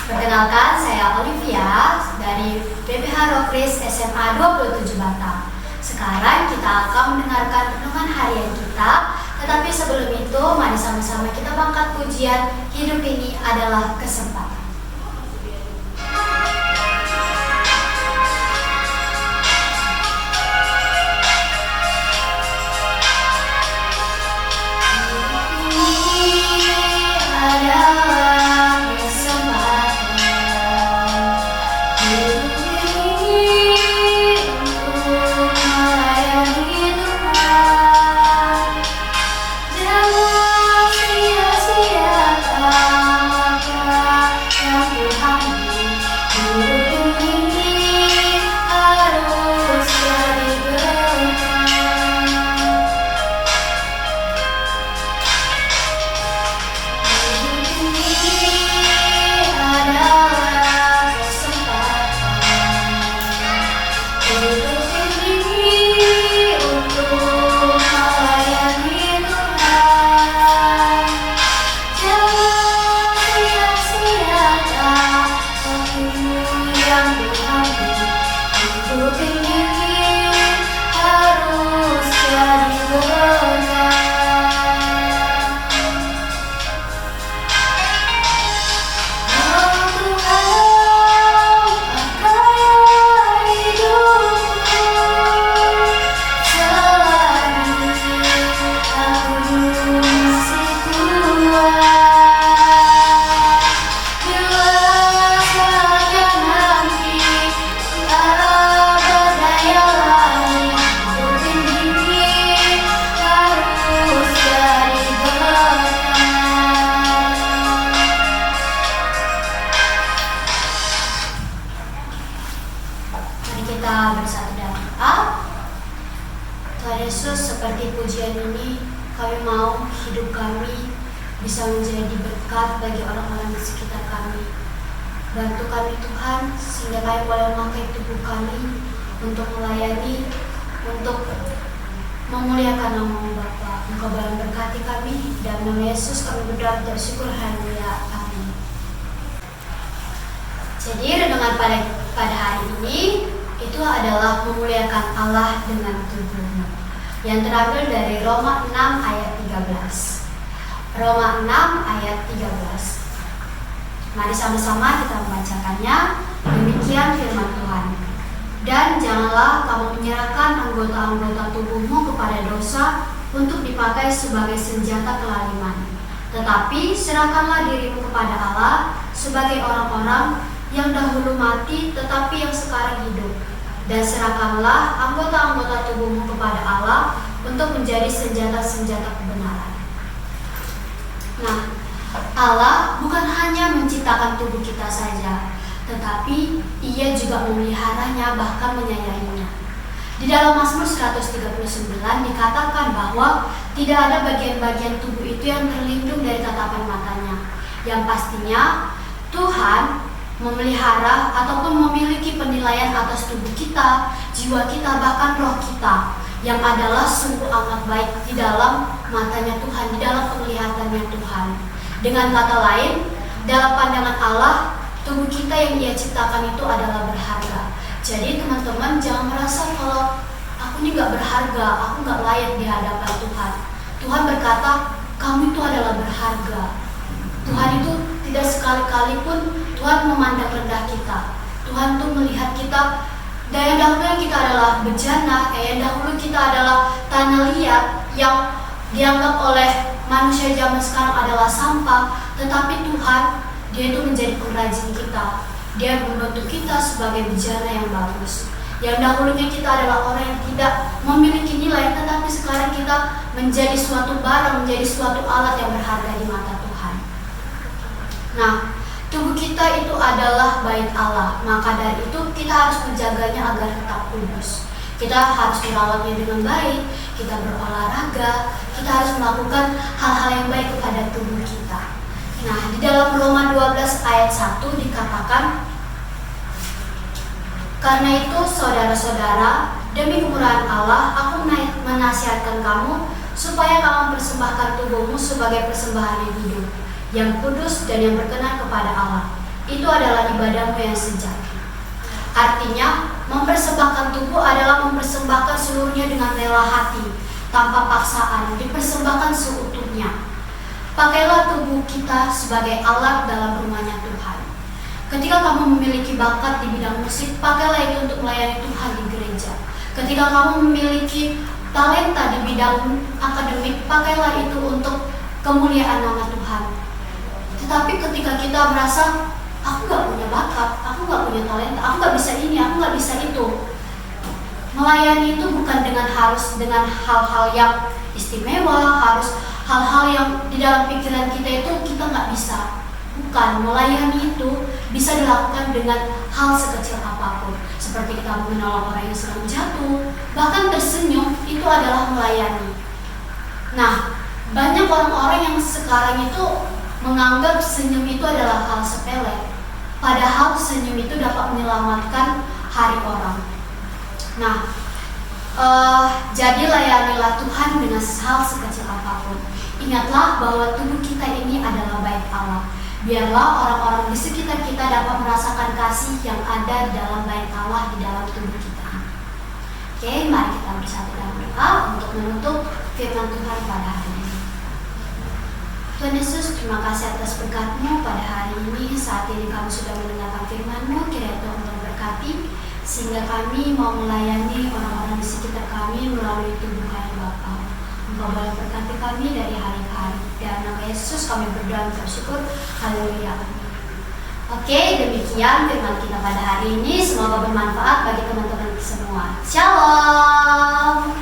Perkenalkan, saya Olivia dari PPH Rokris SMA 27 Batam. Sekarang kita akan mendengarkan renungan harian kita. Tetapi sebelum itu, mari sama-sama kita angkat pujian Hidup Ini Adalah Kesempatan. Kita bersatu dalam doa. Tuhan Yesus, seperti pujian ini, kami mau hidup kami bisa menjadi berkat bagi orang-orang di sekitar kami. Bantu kami Tuhan, sehingga kami boleh memakai tubuh kami untuk melayani, untuk memuliakan nama Bapa. Engkau boleh berkati kami, dalam nama Yesus kami berdoa dan bersyukur. Haleluya, amin. Jadi renungan pada hari ini itu adalah memuliakan Allah dengan tubuhmu, yang terambil dari Roma 6 ayat 13. Roma 6 ayat 13. Mari sama-sama kita membacakannya. Demikian firman Tuhan. Dan janganlah kamu menyerahkan anggota-anggota tubuhmu kepada dosa untuk dipakai sebagai senjata kelaliman, tetapi serahkanlah dirimu kepada Allah sebagai orang-orang yang dahulu mati tetapi yang sekarang hidup. Dan serahkanlah anggota-anggota tubuhmu kepada Allah untuk menjadi senjata-senjata kebenaran. Nah, Allah bukan hanya menciptakan tubuh kita saja, tetapi Ia juga memeliharanya, bahkan menyayanginya. Di dalam Mazmur 139 dikatakan bahwa tidak ada bagian-bagian tubuh itu yang terlindung dari tatapan matanya. Yang pastinya Tuhan memelihara ataupun memiliki penilaian atas tubuh kita, jiwa kita, bahkan roh kita, yang adalah sungguh amat baik di dalam matanya Tuhan, di dalam penglihatannya Tuhan. Dengan kata lain, dalam pandangan Allah, tubuh kita yang Ia ciptakan itu adalah berharga. Jadi teman-teman jangan merasa kalau aku ini gak berharga, aku gak layak di hadapan Tuhan. Tuhan berkata, kamu itu adalah berharga. Tuhan itu tidak sekali-kali pun Tuhan memandang rendah kita. Tuhan tuh melihat kita, yang dahulu kita adalah bejana, yang dahulu kita adalah tanah liat yang dianggap oleh manusia zaman sekarang adalah sampah. Tetapi Tuhan, Dia itu menjadi pengrajin kita. Dia membentuk kita sebagai bejana yang bagus. Yang dahulunya kita adalah orang yang tidak memiliki nilai, tetapi sekarang kita menjadi suatu barang, menjadi suatu alat yang berharga di mata Tuhan. Nah, tubuh kita itu adalah bait Allah, maka dari itu kita harus menjaganya agar tetap kudus. Kita harus merawatnya dengan baik, kita berolahraga, kita harus melakukan hal-hal yang baik kepada tubuh kita. Nah, di dalam Roma 12 ayat 1 dikatakan, karena itu saudara-saudara, demi kemurahan Allah, aku menasihatkan kamu supaya kamu persembahkan tubuhmu sebagai persembahan yang hidup, yang kudus dan yang berkenan kepada Allah. itu adalah ibadahmu yang sejati. Artinya, mempersembahkan tubuh adalah mempersembahkan seluruhnya dengan rela hati, tanpa paksaan, dipersembahkan seutuhnya. Pakailah tubuh kita sebagai alat dalam rumahnya Tuhan. Ketika kamu memiliki bakat di bidang musik, pakailah itu untuk melayani Tuhan di gereja. Ketika kamu memiliki talenta di bidang akademik, pakailah itu untuk kemuliaan nama Tuhan. Tetapi ketika kita merasa, aku gak punya bakat, aku gak punya talenta, aku gak bisa ini, aku gak bisa itu, melayani itu bukan dengan hal-hal yang istimewa, harus hal-hal yang di dalam pikiran kita itu kita gak bisa. Bukan, melayani itu bisa dilakukan dengan hal sekecil apapun. Seperti kita menolong orang yang sedang jatuh, bahkan tersenyum, itu adalah melayani. Nah, banyak orang-orang yang sekarang itu menganggap senyum itu adalah hal sepele. Padahal senyum itu dapat menyelamatkan hari orang. Nah, jadi layanilah Tuhan dengan hal sekecil apapun. Ingatlah bahwa tubuh kita ini adalah bait Allah. Biarlah orang-orang di sekitar kita dapat merasakan kasih yang ada dalam bait Allah di dalam tubuh kita. Oke, mari kita bersatu dalam doa untuk menutup firman Tuhan pada hari ini. Tuhan Yesus, terima kasih atas berkat-Mu pada hari ini. Saat ini kami sudah mendengarkan firman-Mu, kiranya Tuhan memberkati, sehingga kami mau melayani orang-orang di sekitar kami melalui tubuh kami Bapa. Engkau boleh berkati kami dari hari ke hari. Dan nama Yesus kami berdoa dan bersyukur. Haleluya. Oke, demikian firman kita pada hari ini. Semoga bermanfaat bagi teman-teman semua. Shalom.